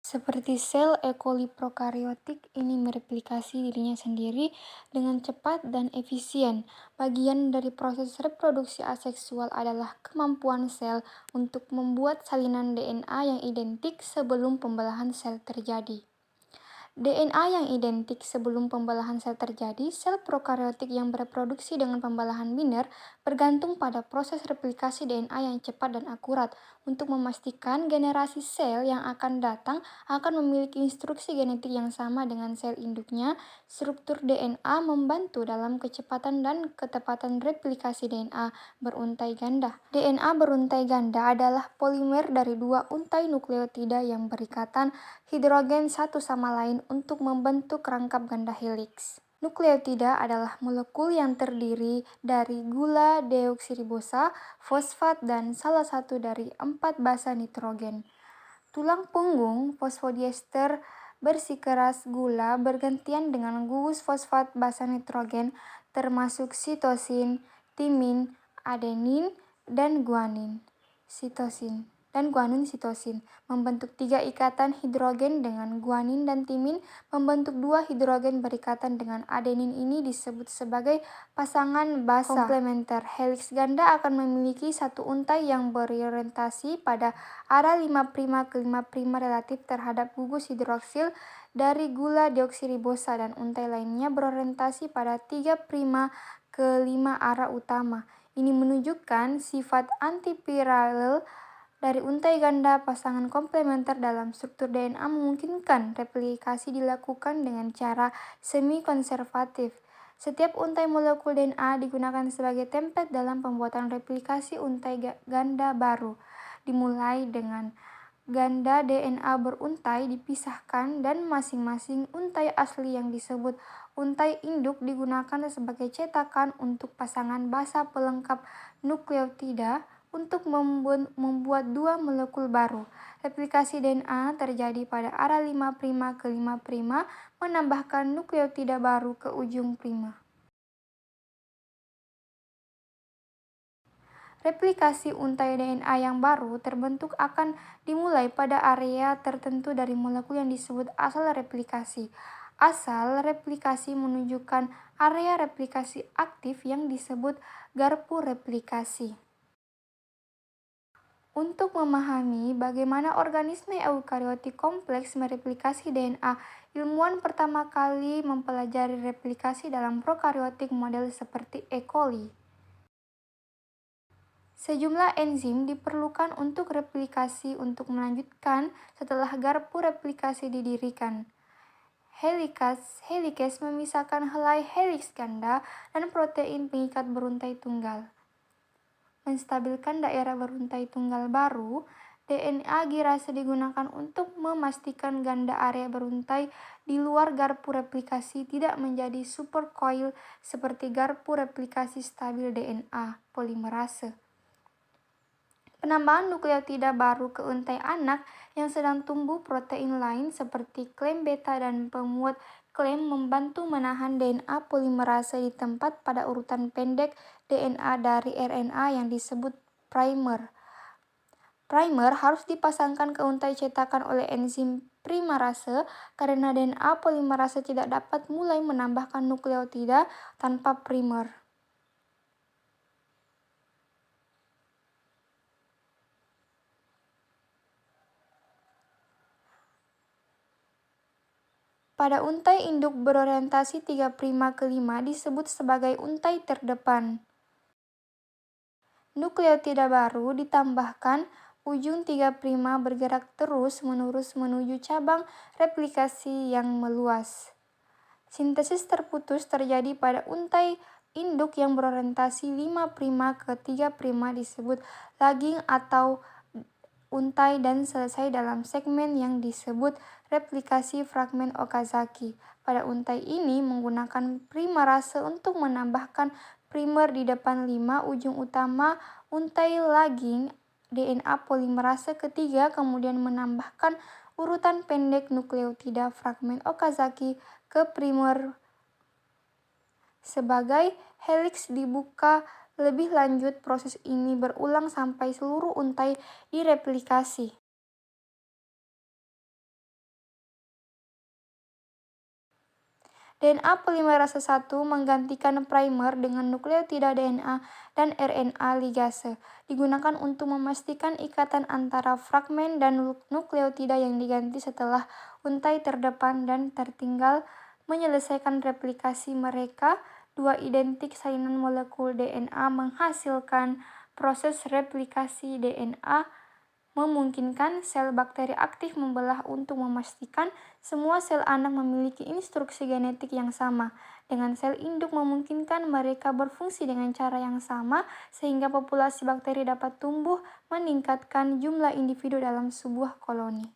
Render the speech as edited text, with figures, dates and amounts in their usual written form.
Seperti sel E. coli prokariotik ini mereplikasi dirinya sendiri dengan cepat dan efisien. Bagian dari proses reproduksi aseksual adalah kemampuan sel untuk membuat salinan DNA yang identik sebelum pembelahan sel terjadi. DNA yang identik sebelum pembelahan sel terjadi, sel prokariotik yang bereproduksi dengan pembelahan biner bergantung pada proses replikasi DNA yang cepat dan akurat untuk memastikan generasi sel yang akan datang akan memiliki instruksi genetik yang sama dengan sel induknya. Struktur DNA membantu dalam kecepatan dan ketepatan replikasi DNA beruntai ganda. DNA beruntai ganda adalah polimer dari dua untai nukleotida yang berikatan hidrogen satu sama lain untuk membentuk rangkap ganda heliks. Nukleotida adalah molekul yang terdiri dari gula deoksiribosa, fosfat, dan salah satu dari 4 basa nitrogen. Tulang punggung fosfodiester bersikeras gula bergantian dengan gugus fosfat basa nitrogen termasuk sitosin, timin, adenin, dan guanin. Sitosin membentuk 3 ikatan hidrogen dengan guanin dan timin membentuk 2 hidrogen berikatan dengan adenin. Ini disebut sebagai pasangan basa komplementer. Heliks ganda akan memiliki satu untai yang berorientasi pada arah 5' ke 5' relatif terhadap gugus hidroksil dari gula deoksiribosa dan untai lainnya berorientasi pada 3' ke 5 arah utama. Ini menunjukkan sifat antiparalel dari untai ganda pasangan komplementer dalam struktur DNA memungkinkan replikasi dilakukan dengan cara semi-konservatif. Setiap untai molekul DNA digunakan sebagai template dalam pembuatan replikasi untai ganda baru. Dimulai dengan ganda DNA beruntai dipisahkan dan masing-masing untai asli yang disebut untai induk digunakan sebagai cetakan untuk pasangan basa pelengkap nukleotida untuk membuat 2 molekul baru. Replikasi DNA terjadi pada arah 5' ke 5' menambahkan nukleotida baru ke ujung prima. Replikasi untai DNA yang baru terbentuk akan dimulai pada area tertentu dari molekul yang disebut asal replikasi. Asal replikasi menunjukkan area replikasi aktif yang disebut garpu replikasi. Untuk memahami bagaimana organisme eukariotik kompleks mereplikasi DNA, ilmuwan pertama kali mempelajari replikasi dalam prokariotik model seperti E. coli. Sejumlah enzim diperlukan untuk replikasi untuk melanjutkan setelah garpu replikasi didirikan. Helikase memisahkan helai heliks ganda dan protein pengikat beruntai tunggal. Menstabilkan daerah beruntai tunggal baru, DNA girase digunakan untuk memastikan ganda area beruntai di luar garpu replikasi tidak menjadi supercoil seperti garpu replikasi stabil DNA polimerase. Penambahan nukleotida baru ke untai anak yang sedang tumbuh protein lain seperti klem beta dan pemuat klem membantu menahan DNA polimerase di tempat pada urutan pendek DNA dari RNA yang disebut primer. Primer harus dipasangkan ke untai cetakan oleh enzim primerase karena DNA polimerase tidak dapat mulai menambahkan nukleotida tanpa primer. Pada untai induk berorientasi 3' ke 5 disebut sebagai untai terdepan. Nukleotida baru ditambahkan, ujung 3' bergerak terus-menerus menuju cabang replikasi yang meluas. Sintesis terputus terjadi pada untai induk yang berorientasi 5' ke 3' disebut lagging atau untai dan selesai dalam segmen yang disebut replikasi fragmen Okazaki. Pada untai ini menggunakan primerase untuk menambahkan primer di depan 5 ujung utama untai lagging DNA polimerase ketiga kemudian menambahkan urutan pendek nukleotida fragmen Okazaki ke primer sebagai heliks dibuka. Lebih lanjut, proses ini berulang sampai seluruh untai direplikasi. DNA polimerase 1 menggantikan primer dengan nukleotida DNA dan RNA ligase. Digunakan untuk memastikan ikatan antara fragmen dan nukleotida yang diganti setelah untai terdepan dan tertinggal menyelesaikan replikasi mereka. Dua identik salinan molekul DNA menghasilkan proses replikasi DNA memungkinkan sel bakteri aktif membelah untuk memastikan semua sel anak memiliki instruksi genetik yang sama. Dengan sel induk memungkinkan mereka berfungsi dengan cara yang sama sehingga populasi bakteri dapat tumbuh meningkatkan jumlah individu dalam sebuah koloni.